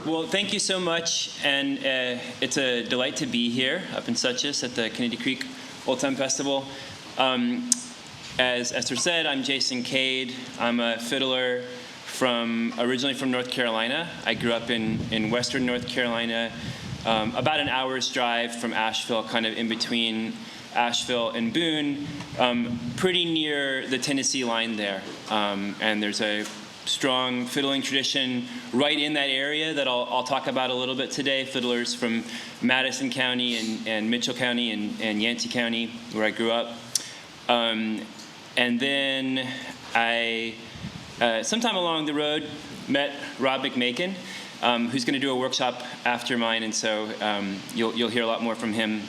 Well, thank you so much, and it's a delight to be here up in Suches at the Grassy Creek Old Time Festival. As Esther said, I'm Jason Cade. I'm a fiddler originally from North Carolina. I grew up in western North Carolina, about an hour's drive from Asheville, kind of in between Asheville and Boone, pretty near the Tennessee line there. And there's a strong fiddling tradition right in that area that I'll talk about a little bit today. Fiddlers from Madison County and Mitchell County and Yancey County, where I grew up. And then I, sometime along the road, met Rob McMakin, who's going to do a workshop after mine, and so you'll hear a lot more from him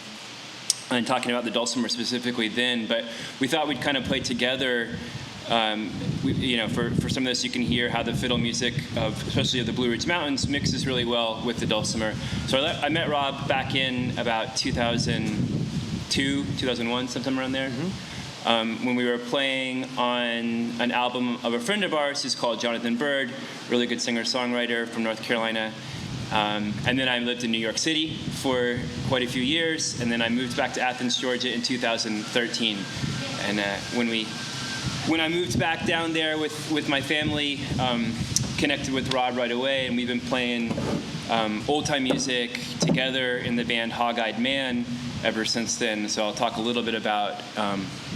and talking about the dulcimer specifically then. But we thought we'd kind of play together. For some of this, you can hear how the fiddle music, especially of the Blue Ridge Mountains, mixes really well with the dulcimer. So I met Rob back in about 2002, 2001, sometime around there, when we were playing on an album of a friend of ours who's called Jonathan Bird, really good singer-songwriter from North Carolina. And then I lived in New York City for quite a few years, and then I moved back to Athens, Georgia in 2013. And when I moved back down there with my family, connected with Rod right away, and we've been playing old-time music together in the band Hog-Eyed Man ever since then. So I'll talk a little bit about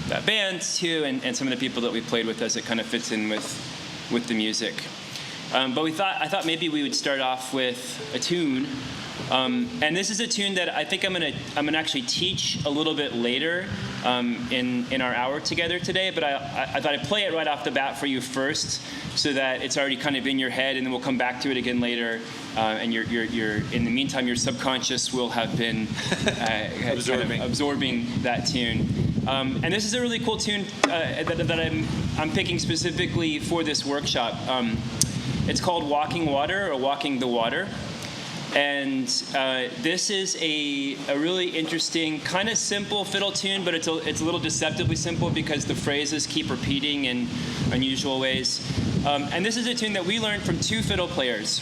that band, too, and some of the people that we played with as it kind of fits in with the music. But I thought maybe we would start off with a tune. And this is a tune that I think I'm gonna actually teach a little bit later in our hour together today. But I thought I'd play it right off the bat for you first, so that it's already kind of in your head, and then we'll come back to it again later. And you're in the meantime, your subconscious will have been absorbing that tune. And this is a really cool tune that I'm picking specifically for this workshop. It's called Walking Water, or Walking the Water. And this is a really interesting, kind of simple fiddle tune, but it's a little deceptively simple because the phrases keep repeating in unusual ways. And this is a tune that we learned from two fiddle players.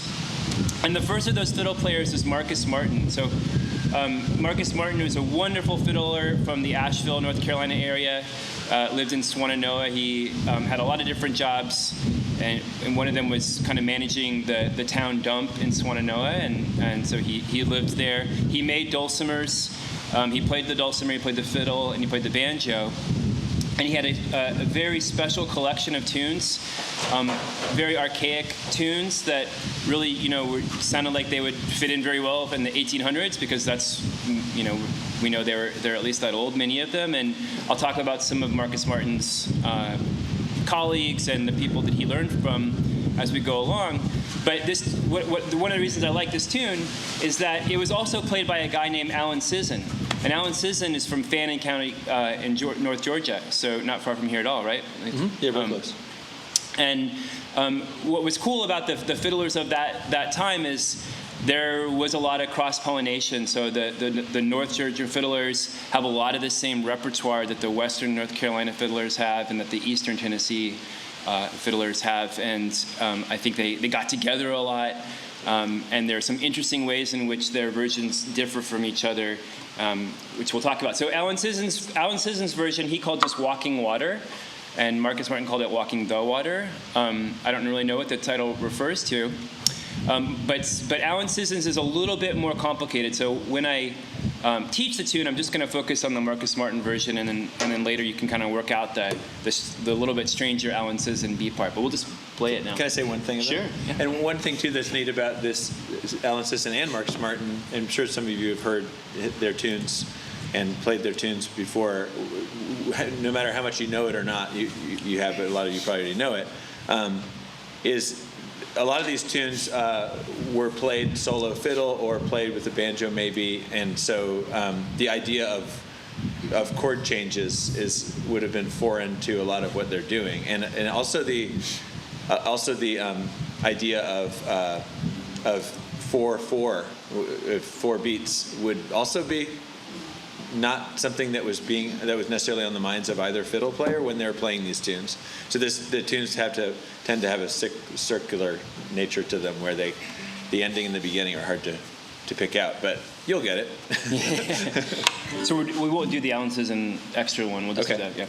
And the first of those fiddle players is Marcus Martin. So Marcus Martin was a wonderful fiddler from the Asheville, North Carolina area, lived in Swannanoa. He had a lot of different jobs. And one of them was kind of managing the town dump in Swannanoa, and so he lived there. He made dulcimers. He played the dulcimer, he played the fiddle, and he played the banjo. And he had a very special collection of tunes, very archaic tunes that really, sounded like they would fit in very well in the 1800s, because that's, we know they're at least that old, many of them. And I'll talk about some of Marcus Martin's colleagues and the people that he learned from as we go along. But one of the reasons I like this tune is that it was also played by a guy named Alan Sisson. And Alan Sisson is from Fannin County in North Georgia, so not far from here at all, right? Mm-hmm. Yeah, very close. And what was cool about the fiddlers of that time is there was a lot of cross-pollination. So the North Georgia fiddlers have a lot of the same repertoire that the Western North Carolina fiddlers have, and that the Eastern Tennessee fiddlers have. And I think they got together a lot. And there are some interesting ways in which their versions differ from each other, which we'll talk about. So Alan Sisson's version, he called just Walking Water, and Marcus Martin called it Walking the Water. I don't really know what the title refers to. But Alan Sisson's is a little bit more complicated. So when I teach the tune, I'm just going to focus on the Marcus Martin version, and then later you can kind of work out the little bit stranger Alan Sisson B part. But we'll just play it now. Can I say one thing about Sure. it? Yeah. And one thing, too, that's neat about this Alan Sisson and Marcus Martin, I'm sure some of you have heard their tunes and played their tunes before. No matter how much you know it or not, you have, but a lot of you probably already know it, is a lot of these tunes were played solo fiddle or played with the banjo maybe, and so the idea of chord changes would have been foreign to a lot of what they're doing, and also the idea of 4/4 beats would also be not something that was necessarily on the minds of either fiddle player when they're playing these tunes. So the tunes tend to have a circular nature to them, where they the ending and the beginning are hard to pick out, but you'll get it. So we won't do the ounces and extra one. We'll just do that. Yeah.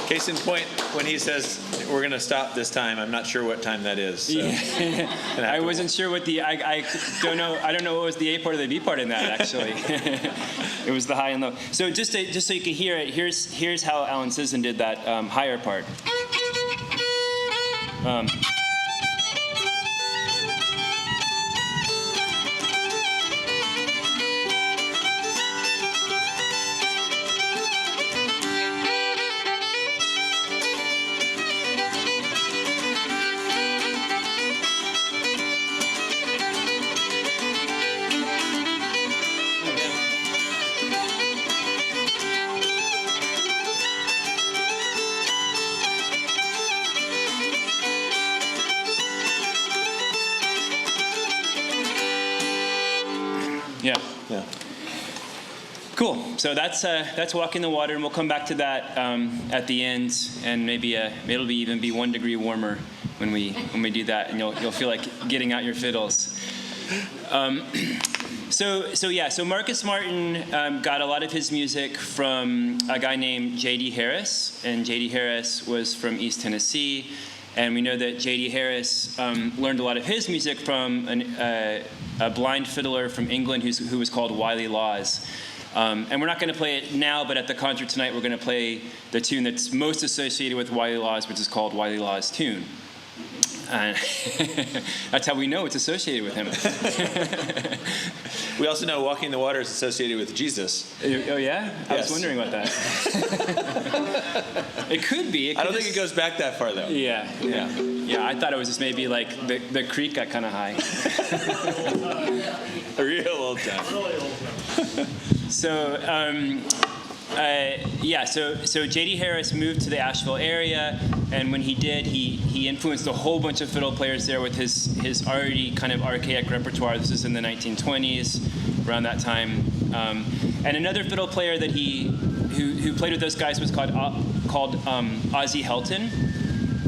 Case in point, when he says we're going to stop this time, I'm not sure what time that is. So. Yeah. I wasn't sure what the I don't know what was the A part or the B part in that actually. It was the high and low. So just so you can hear it, here's how Alan Sisson did that higher part. Yeah. Cool. So that's walking the water, and we'll come back to that at the end, and maybe it'll even be 1 degree warmer when we do that, and you'll feel like getting out your fiddles. So Marcus Martin got a lot of his music from a guy named J.D. Harris, and J.D. Harris was from East Tennessee, and we know that J.D. Harris learned a lot of his music from a blind fiddler from England who was called Wiley Laws. And we're not going to play it now, but at the concert tonight we're going to play the tune that's most associated with Wiley Laws, which is called Wiley Laws' Tune. That's how we know it's associated with him. We also know Walking the Water is associated with Jesus. Oh, yeah? Yes. I was wondering about that. It could be. I don't think it goes back that far, though. Yeah, I thought it was just maybe like the creek got kind of high. A real old time. So J.D. Harris moved to the Asheville area, and when he did, he influenced a whole bunch of fiddle players there with his already kind of archaic repertoire. This is in the 1920s, around that time. And another fiddle player that who played with those guys was called Osey Helton.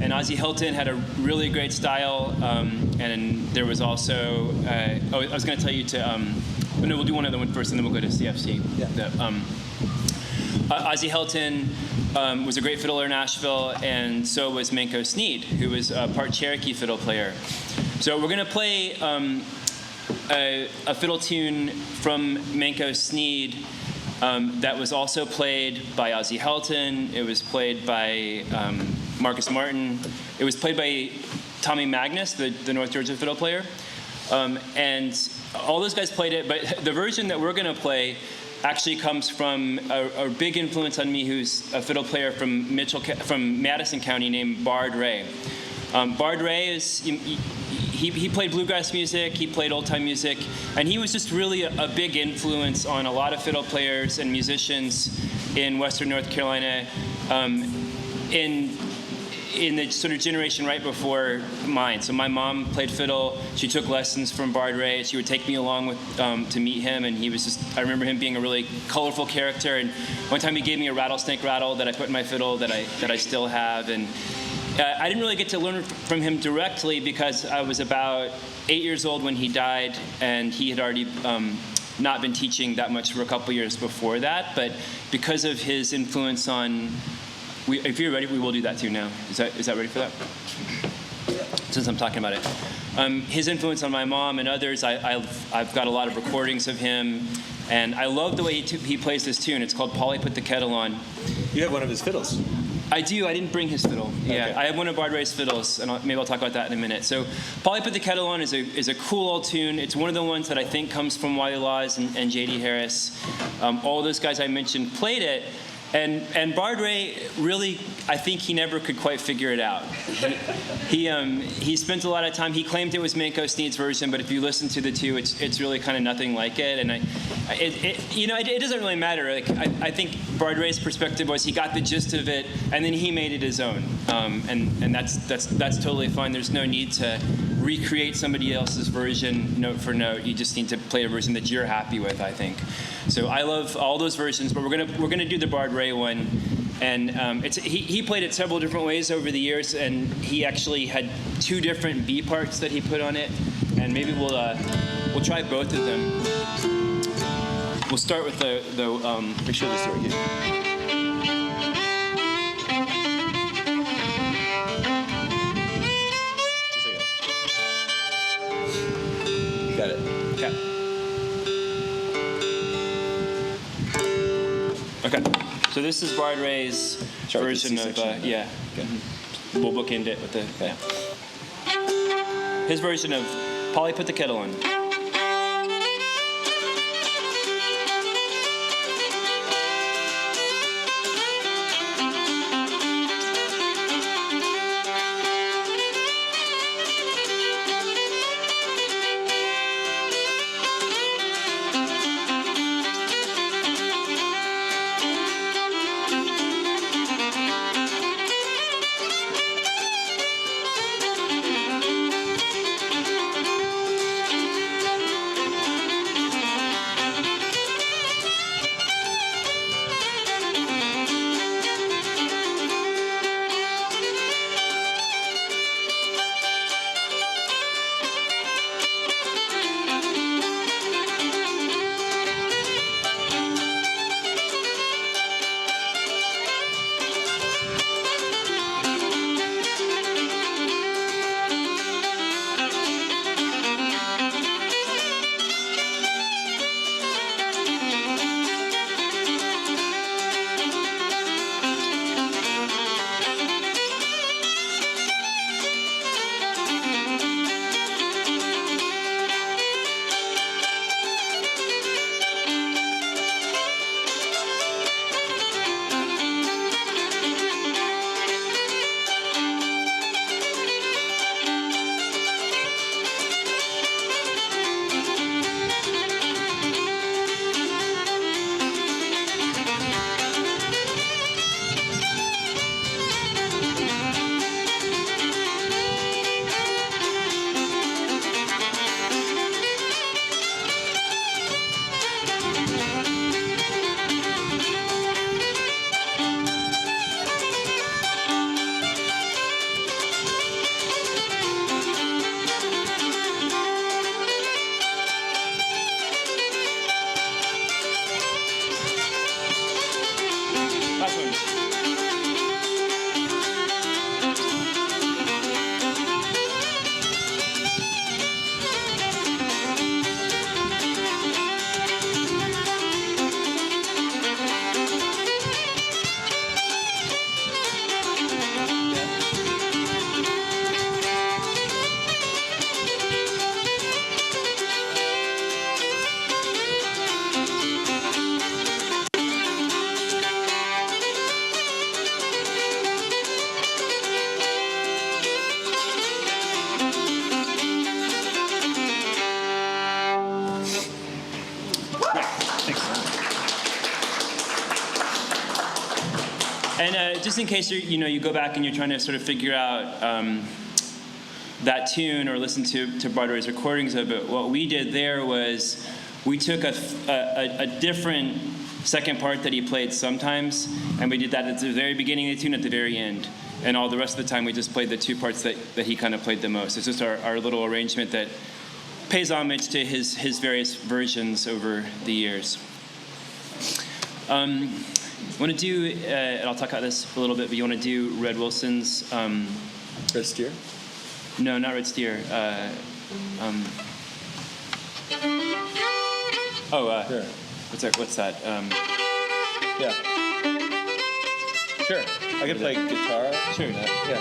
And Osey Helton had a really great style, and there was also I was going to tell you to. No, we'll do one other one first, and then we'll go to CFC. Yeah. Osey Helton was a great fiddler in Nashville, and so was Manco Sneed, who was a part Cherokee fiddle player. So we're going to play a fiddle tune from Manco Sneed that was also played by Osey Helton. It was played by Marcus Martin. It was played by Tommy Magnus, the North Georgia fiddle player. And all those guys played it, but the version that we're going to play actually comes from a big influence on me, who's a fiddle player from Madison County named Byard Ray. Byard Ray is he played bluegrass music, he played old-time music, and he was just really a big influence on a lot of fiddle players and musicians in Western North Carolina in the sort of generation right before mine. So my mom played fiddle. She took lessons from Byard Ray. She would take me along with to meet him, and he was I remember him being a really colorful character. And one time he gave me a rattlesnake rattle that I put in my fiddle that I still have. And I didn't really get to learn from him directly because I was about 8 years old when he died, and he had already not been teaching that much for a couple years before that. But because of his influence on if you're ready, we will do that too now. Is that ready for that? Since I'm talking about it. His influence on my mom and others, I've got a lot of recordings of him, and I love the way he plays this tune. It's called Polly Put the Kettle On. You have one of his fiddles. I do. I didn't bring his fiddle. Yeah, okay. I have one of Byard Ray's fiddles, and maybe I'll talk about that in a minute. So, Polly Put the Kettle On is a cool old tune. It's one of the ones that I think comes from Wiley Laws and J.D. Harris. All those guys I mentioned played it. And Byard Ray really, I think he never could quite figure it out. He spent a lot of time. He claimed it was Manco Sneed's version, but if you listen to the two, it's really kind of nothing like it. And it doesn't really matter. Like I think Byard Ray's perspective was he got the gist of it, and then he made it his own. And that's totally fine. There's no need to recreate somebody else's version note for note. You just need to play a version that you're happy with, I think. So I love all those versions, but we're gonna do the Byard Ray one, and he played it several different ways over the years, and he actually had 2 different B parts that he put on it, and maybe we'll try both of them. We'll start with the Make sure this is right here. Got it. Okay. So this is Byard Ray's version of yeah. Okay. We'll bookend it with the his version of Polly Put the Kettle On. And just in case you go back and you're trying to sort of figure out that tune or listen to Byard Ray's recordings of it, what we did there was we took a different second part that he played sometimes, and we did that at the very beginning of the tune, at the very end. And all the rest of the time, we just played the two parts that he kind of played the most. It's just our little arrangement that pays homage to his various versions over the years. I want to do, and I'll talk about this a little bit, but you want to do Red Wilson's... Red Steer? No, not Red Steer. Sure. What's that? Yeah. Sure. I can play guitar. Sure. Yeah.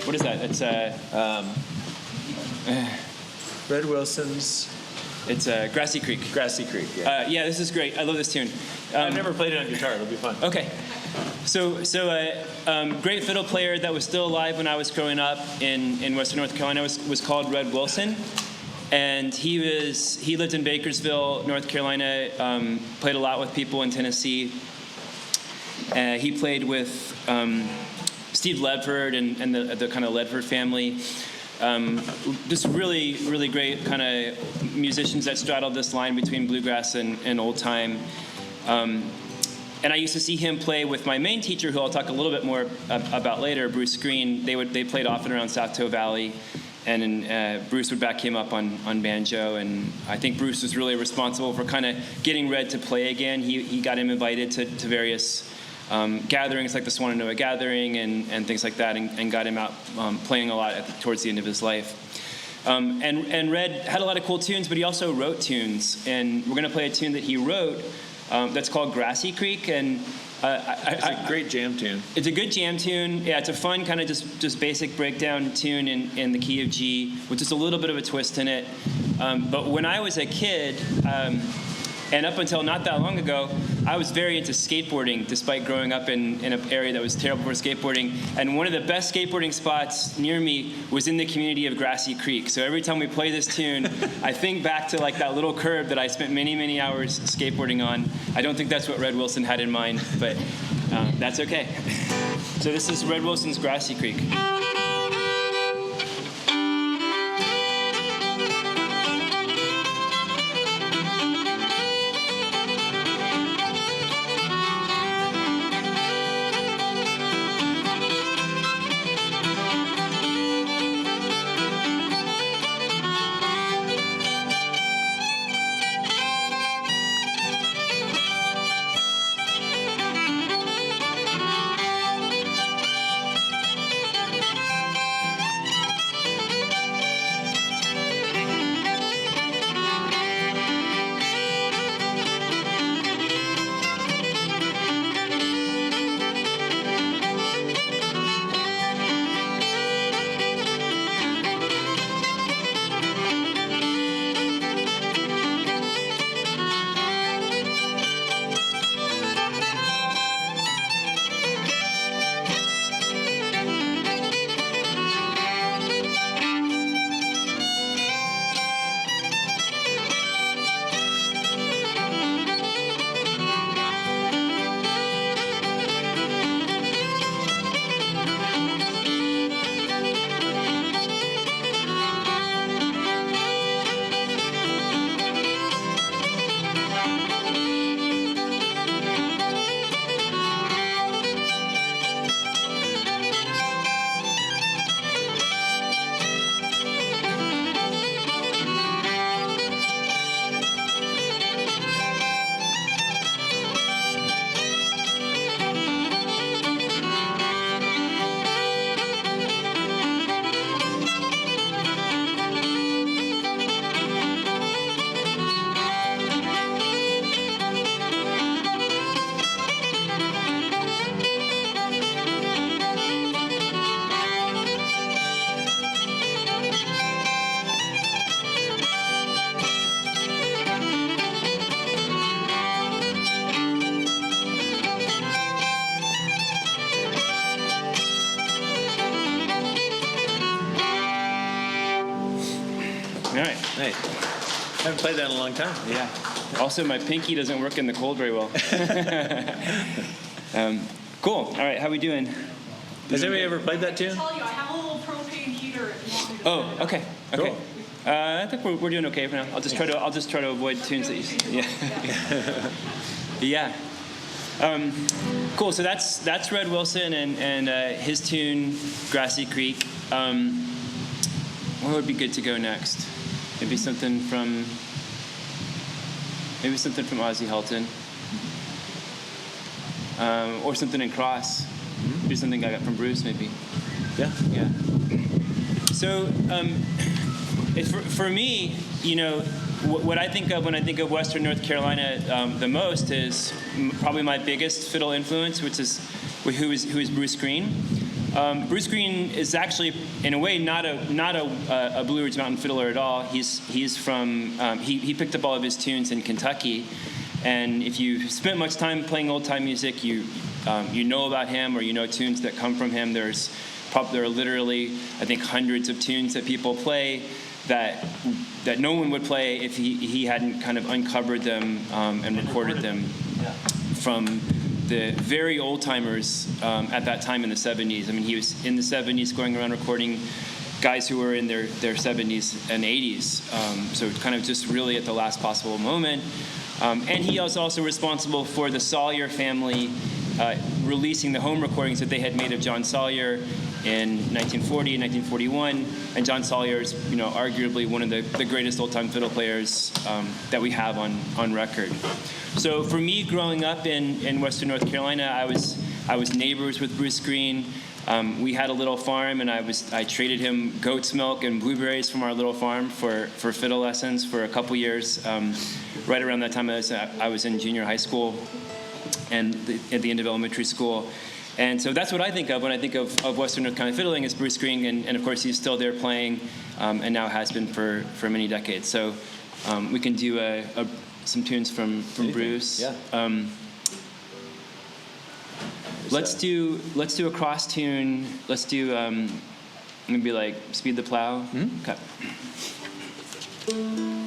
What is that? It's Red Wilson's. It's Grassy Creek. Grassy Creek. Yeah. Yeah, this is great. I love this tune. I've never played it on guitar. It'll be fun. Okay. So great fiddle player that was still alive when I was growing up in Western North Carolina was called Red Wilson, and he lived in Bakersville, North Carolina. Played a lot with people in Tennessee. He played with Steve Ledford and the kind of Ledford family. Just really, really great kind of musicians that straddled this line between bluegrass and old time. And I used to see him play with my main teacher, who I'll talk a little bit more about later, Bruce Greene. They played often around South Toe Valley, and Bruce would back him up on banjo. And I think Bruce was really responsible for kind of getting Red to play again. He got him invited to various gatherings like the Swananoa Gathering and things like that, and got him out playing a lot towards the end of his life. And Red had a lot of cool tunes, but he also wrote tunes. And we're going to play a tune that he wrote that's called Grassy Creek. And it's a great jam tune. It's a good jam tune. Yeah, it's a fun kind of just basic breakdown tune in the key of G, with just a little bit of a twist in it. But when I was a kid, and up until not that long ago, I was very into skateboarding, despite growing up in an area that was terrible for skateboarding. And one of the best skateboarding spots near me was in the community of Grassy Creek. So every time we play this tune, I think back to like that little curb that I spent many, many hours skateboarding on. I don't think that's what Red Wilson had in mind, but that's okay. So this is Red Wilson's Grassy Creek. All right. Nice. I haven't played that in a long time. Yeah. Also, my pinky doesn't work in the cold very well. Cool. All right, how we doing? Has anybody ever played that tune? I tell you, I have a little propane heater if you want me to Oh, set it up. okay. Cool. I think we're doing okay for now. I'll just try to avoid tunes that you. Yeah. Yeah. Cool. So that's Red Wilson and his tune Grassy Creek. What would be good to go next? Maybe something from Osey Helton. Or something in Cross. Do something I got from Bruce, maybe. Yeah. Yeah. So, for me, what I think of when I think of Western North Carolina the most is probably my biggest fiddle influence, who is Bruce Greene. Bruce Greene is actually, in a way, not a Blue Ridge Mountain fiddler at all. He's from he picked up all of his tunes in Kentucky, and if you spent much time playing old time music, you know about him, or you know tunes that come from him. There are literally, I think, hundreds of tunes that people play that no one would play if he hadn't kind of uncovered them and recorded them from the very old timers at that time in the 70s. I mean, he was in the 70s going around recording guys who were in their 70s and 80s. So kind of just really at the last possible moment. And he was also responsible for the Sawyer family releasing the home recordings that they had made of John Sawyer in 1940 and 1941. And John Sawyer is, arguably one of the greatest old-time fiddle players that we have on record. So for me, growing up in Western North Carolina, I was neighbors with Bruce Greene. We had a little farm, and I traded him goat's milk and blueberries from our little farm for fiddle lessons for a couple years. Right around that time, I was in junior high school and at the end of elementary school. And so that's what I think of when I think of Western North Carolina fiddling is Bruce Greene, and of course he's still there playing, and now has been for many decades. So we can do some tunes from Bruce. Yeah. Let's do a cross tune. Let's do maybe like Speed the Plow. Mm-hmm. Okay.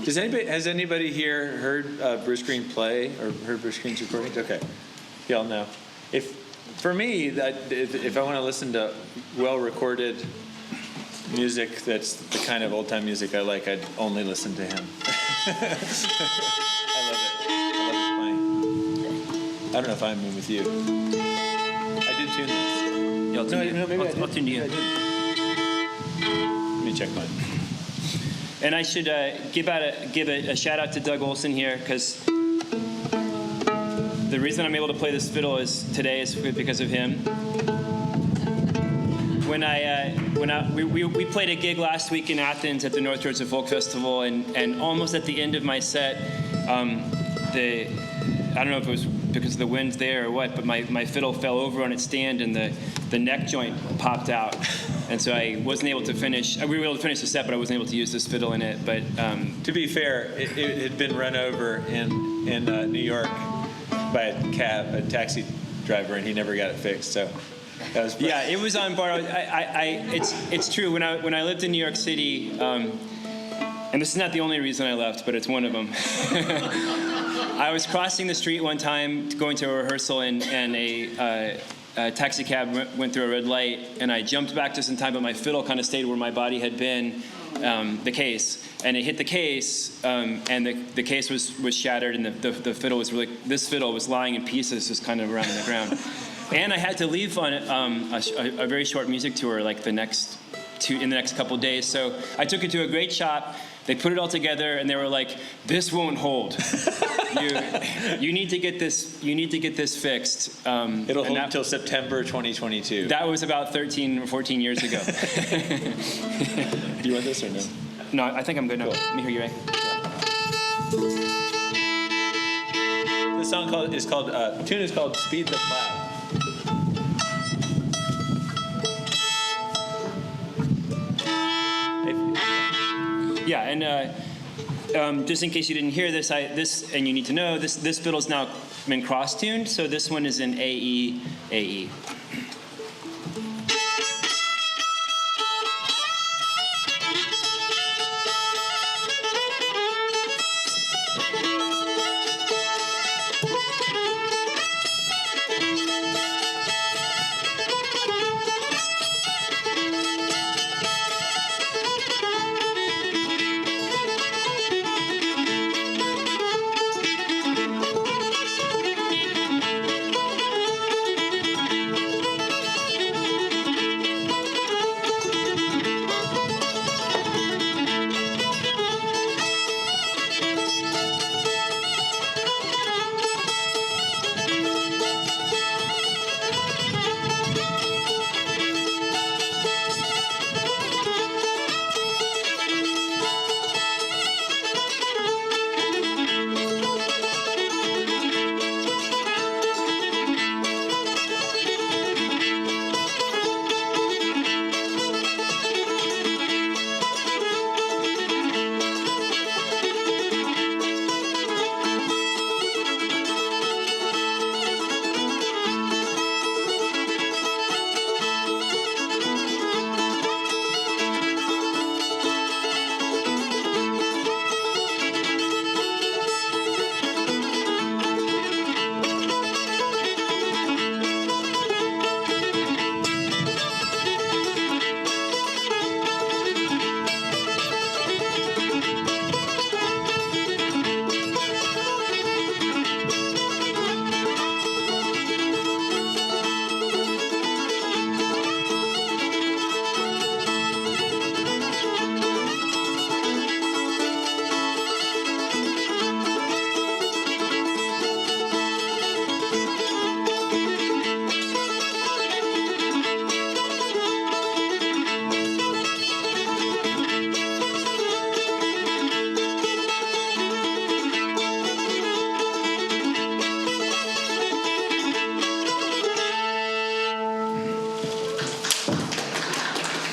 Has anybody here heard Bruce Greene play or heard Bruce Greene's recordings? Okay, y'all know. For me, if I want to listen to well-recorded music that's the kind of old-time music I like, I'd only listen to him. I love it. I love his playing. I don't know if I'm in with you. I did tune this. Yeah, I'll tune to you. Let me check mine. And I should give a shout out to Doug Olson here, because the reason I'm able to play this fiddle today is because of him. We played a gig last week in Athens at the North Georgia Folk Festival, and almost at the end of my set, I don't know if it was because of the winds there or what, but my fiddle fell over on its stand and the neck joint popped out. And so I wasn't able to finish. We were able to finish the set, but I wasn't able to use this fiddle in it. But to be fair, it had been run over in New York by a taxi driver, and he never got it fixed. So that was yeah, it was on borrowed. It's true. When I lived in New York City, and this is not the only reason I left, but it's one of them. I was crossing the street one time going to a rehearsal, and a taxi cab went through a red light, and I jumped back just in time, but my fiddle kind of stayed where my body had been, the case, and it hit the case, and the case was shattered, and the fiddle was this fiddle was lying in pieces just kind of around the ground. And I had to leave on a very short music tour like in the next couple of days, so I took it to a great shop. They put it all together, and they were like, "This won't hold. You need to get this. You need to get this fixed." It'll hold until September 2022. That was about 13 or 14 years ago. Do you want this or no? No, I think I'm good now. Cool. Let me hear you, Ray. The tune is called "Speed the Plow." Yeah, and just in case you didn't hear this, and you need to know, this fiddle's now been cross-tuned, so this one is in AE, AE.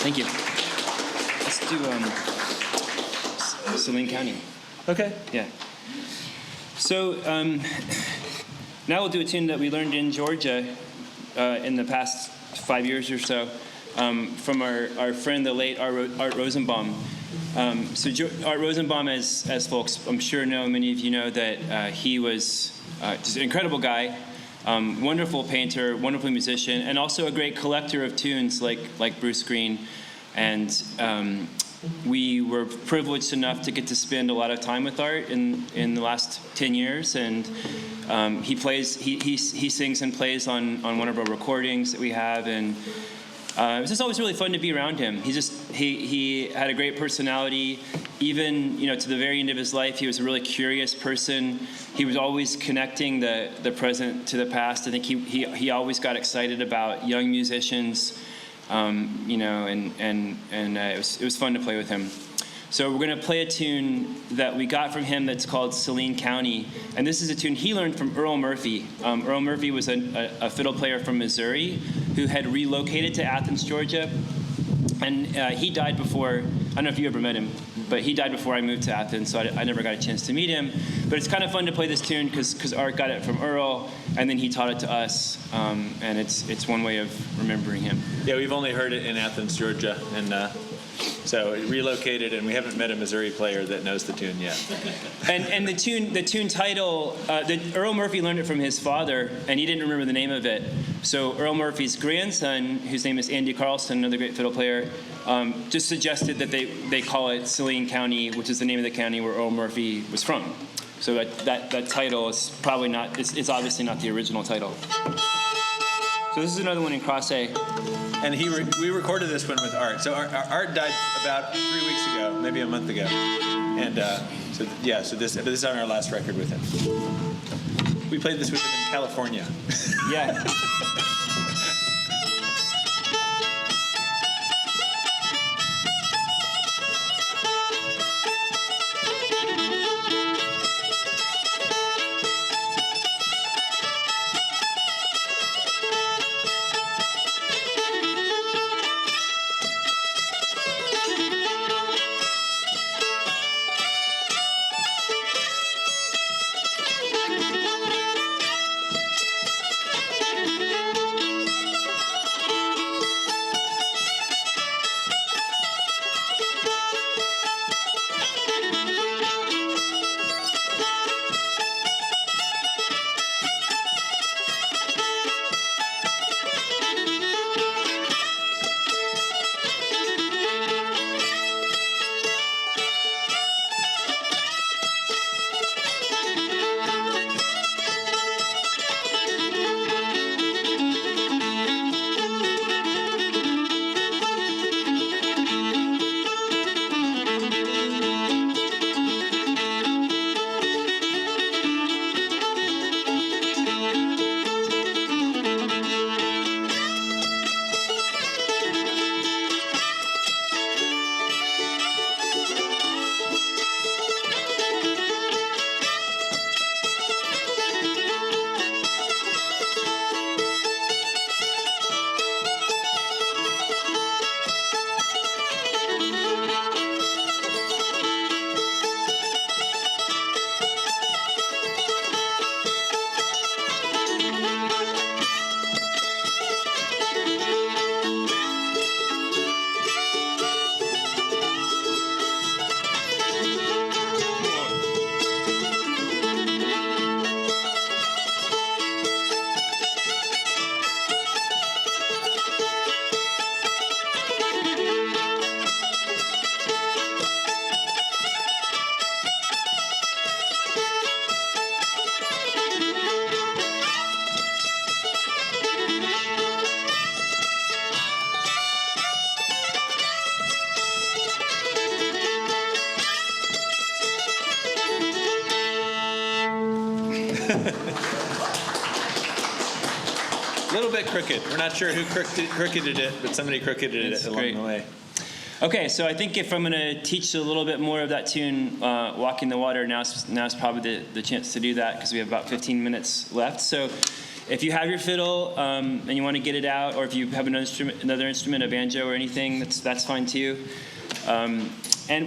Thank you. Let's do Selene County. Okay. Yeah. So now we'll do a tune that we learned in Georgia in the past 5 years or so from our friend, the late Art Rosenbaum. Art Rosenbaum, as folks I'm sure know, many of you know, that he was just an incredible guy, wonderful painter, wonderful musician, and also a great collector of tunes like Bruce Greene. And we were privileged enough to get to spend a lot of time with Art in the last 10 years, and he sings and plays on one of our recordings that we have, and it's just always really fun to be around him. He had a great personality. Even to the very end of his life, he was a really curious person. He was always connecting the present to the past. I think he always got excited about young musicians. And it was fun to play with him. So we're going to play a tune that we got from him that's called Selene County, and this is a tune he learned from Earl Murphy. Earl Murphy was a fiddle player from Missouri who had relocated to Athens, Georgia, and he died before. I don't know if you ever met him, but he died before I moved to Athens, so I never got a chance to meet him. But it's kind of fun to play this tune because Art got it from Earl, and then he taught it to us, and it's one way of remembering him. Yeah, we've only heard it in Athens, Georgia, and so it relocated, and we haven't met a Missouri player that knows the tune yet. And the tune title, Earl Murphy learned it from his father, and he didn't remember the name of it. So Earl Murphy's grandson, whose name is Andy Carlson, another great fiddle player, just suggested that they call it Selene County, which is the name of the county where Earl Murphy was from. So that title is probably not, it's obviously not the original title. So this is another one in Cross A. And we recorded this one with Art. So Art died about 3 weeks ago, maybe a month ago. And so this is on our last record with him. We played this with him in California. Yeah. A little bit crooked. We're not sure who crookeded it, but somebody crookeded it along the way. Okay, so I think if I'm going to teach a little bit more of that tune, Walking the Water, now's probably the chance to do that because we have about 15 minutes left. So if you have your fiddle and you want to get it out, or if you have another instrument, a banjo or anything, that's fine too. And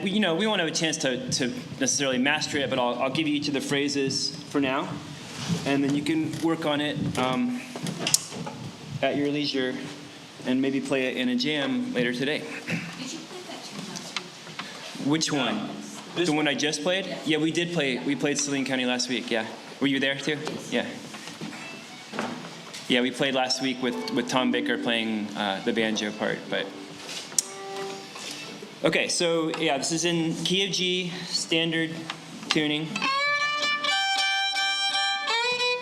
we want to have a chance to necessarily master it, but I'll give you each of the phrases for now, and then you can work on it at your leisure and maybe play it in a jam later today. Did you play that tune last week? Which one? The one I just played? Yeah, we did play. We played Selene County last week. Yeah, were you there too? Yeah. Yeah, we played last week with Tom Baker playing the banjo part. But okay, so yeah, this is in key of G, standard tuning.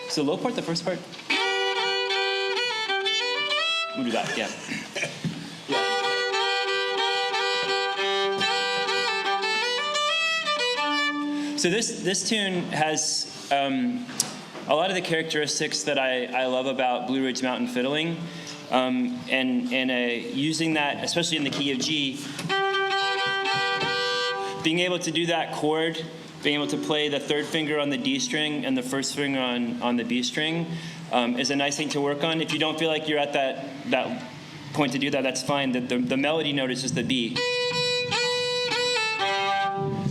So low part, the first part. We'll do that. Yeah. So this tune has a lot of the characteristics that I love about Blue Ridge Mountain fiddling, and using that, especially in the key of G, being able to do that chord, being able to play the third finger on the D string and the first finger on the B string is a nice thing to work on. If you don't feel like you're at that point to do that, that's fine. The melody note is just the B.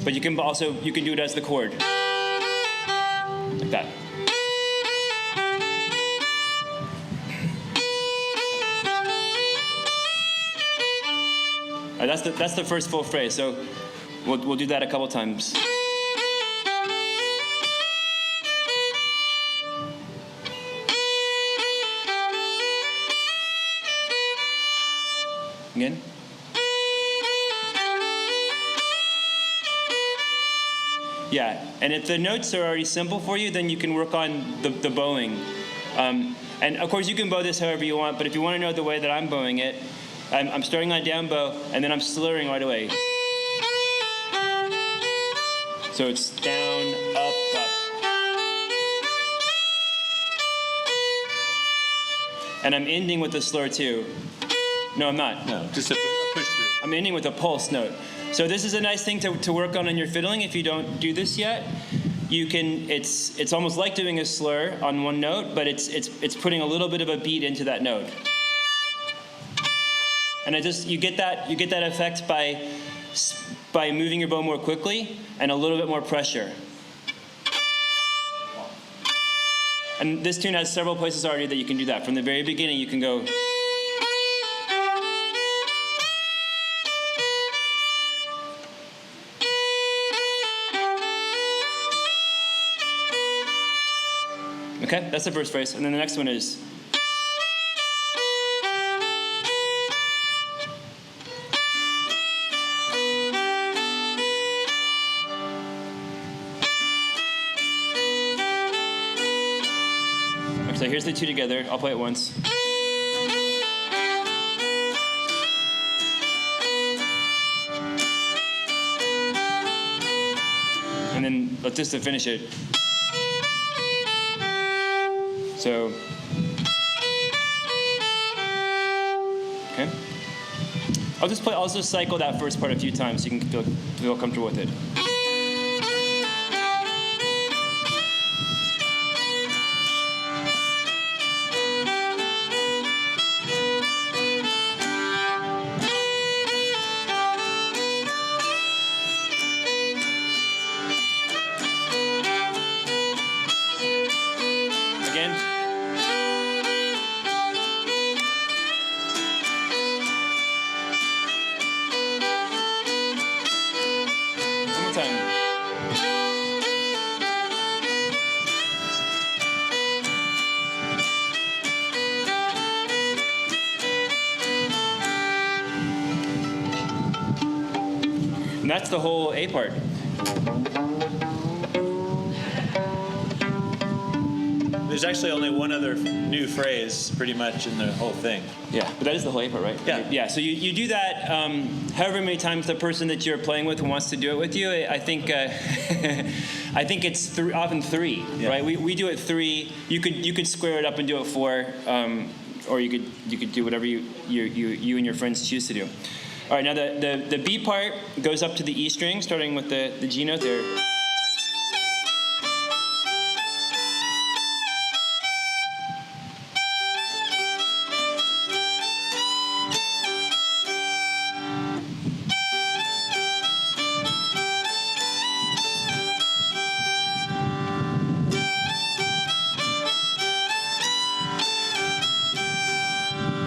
But you can do it as the chord, like that. All right, that's the first full phrase. So we'll do that a couple times. Again. Yeah, and if the notes are already simple for you, then you can work on the bowing. And of course, you can bow this however you want, but if you want to know the way that I'm bowing it, I'm starting on a down bow, and then I'm slurring right away. So it's down, up, up. And I'm ending with a slur too. No, I'm not. No, just a push through. I'm ending with a pulse note. So this is a nice thing to work on your fiddling. If you don't do this yet, you can. It's almost like doing a slur on one note, but it's putting a little bit of a beat into that note. And you get that effect by moving your bow more quickly and a little bit more pressure. And this tune has several places already that you can do that. From the very beginning, you can go. Okay, that's the first phrase. And then the next one is. So here's the two together. I'll play it once. And then let's just to finish it. So, okay. I'll just cycle that first part a few times so you can feel comfortable with it. And that's the whole A part. There's actually only one other new phrase, pretty much, in the whole thing. Yeah, but that is the whole A part, right? Yeah. Yeah, so you do that however many times the person that you're playing with wants to do it with you. I think I think it's often three, yeah. Right? We do it three. You could square it up and do it four, or you could do whatever you and your friends choose to do. All right, now the B part goes up to the E string, starting with the G note there.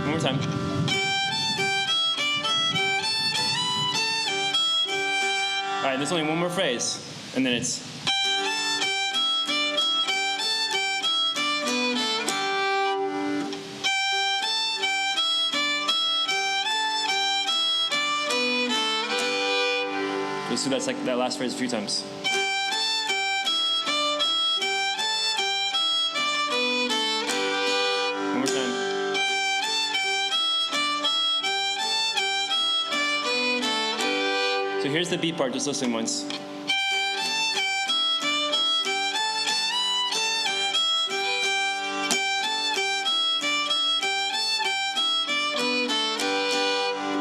One more time. All right, there's only one more phrase, and then it's. So that's like that last phrase a few times. One more time. So here's the B part, just listen once.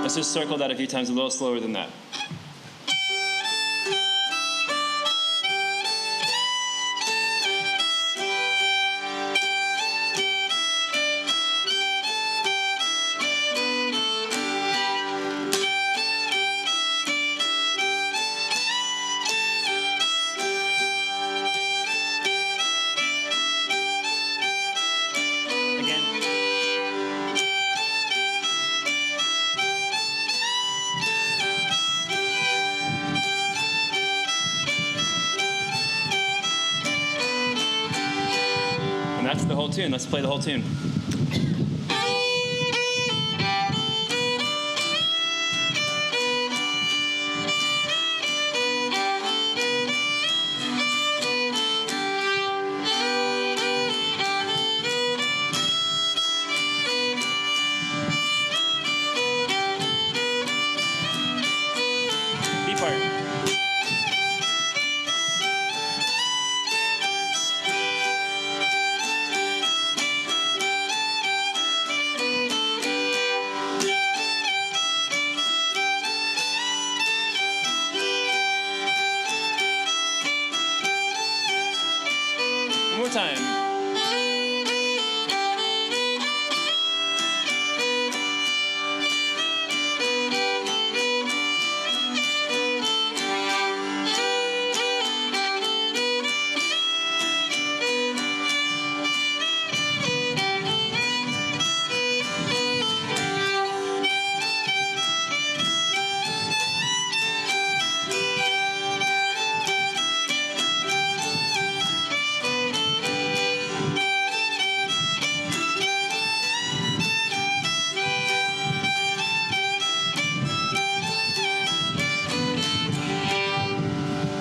Let's just circle that a few times, a little slower than that. That's the whole tune. Let's play the whole tune. B part. One more time.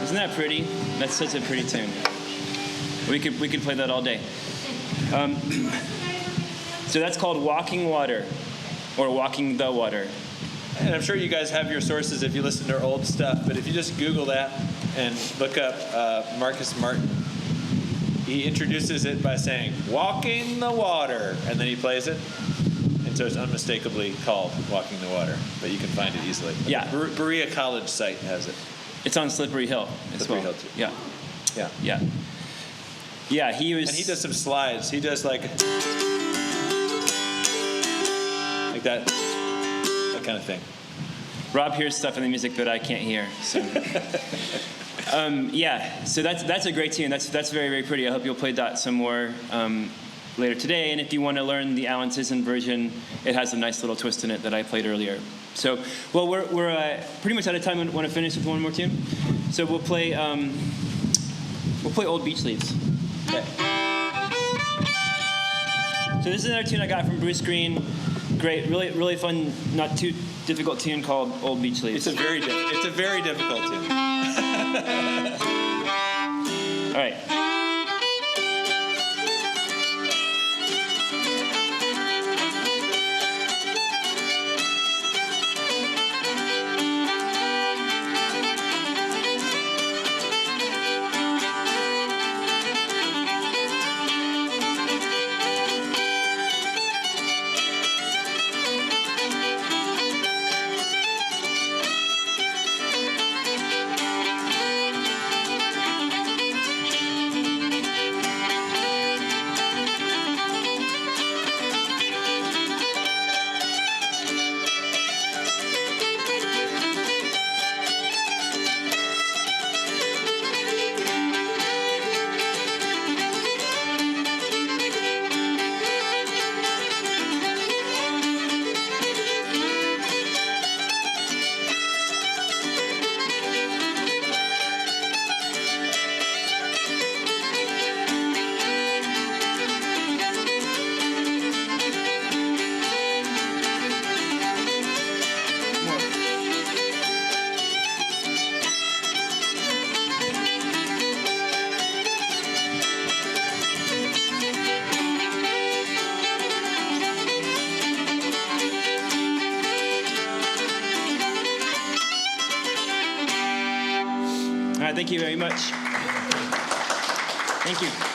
Isn't that pretty? That's such a pretty tune. We could play that all day. So that's called Walking Water, or Walking the Water. And I'm sure you guys have your sources if you listen to our old stuff, but if you just Google that and look up Marcus Martin, he introduces it by saying, "Walking the Water," and then he plays it. And so it's unmistakably called Walking the Water, but you can find it easily. Yeah. The Berea College site has it. It's on Slippery Hill as Slippery well. Hill, too. Yeah. Yeah. Yeah. Yeah, he was. And he does some slides. He does like that kind of thing. Rob hears stuff in the music that I can't hear. So, yeah. So that's a great tune. That's very, very pretty. I hope you'll play that some more later today. And if you want to learn the Alan Sisson version, it has a nice little twist in it that I played earlier. So, well, we're pretty much out of time. I want to finish with one more tune. So we'll play Old Beach Leaves. Okay. So this is another tune I got from Bruce Greene. Great, really, really fun, not too difficult tune called Old Beach Leaves. It's a very difficult tune. All right. Thank you very much. Thank you.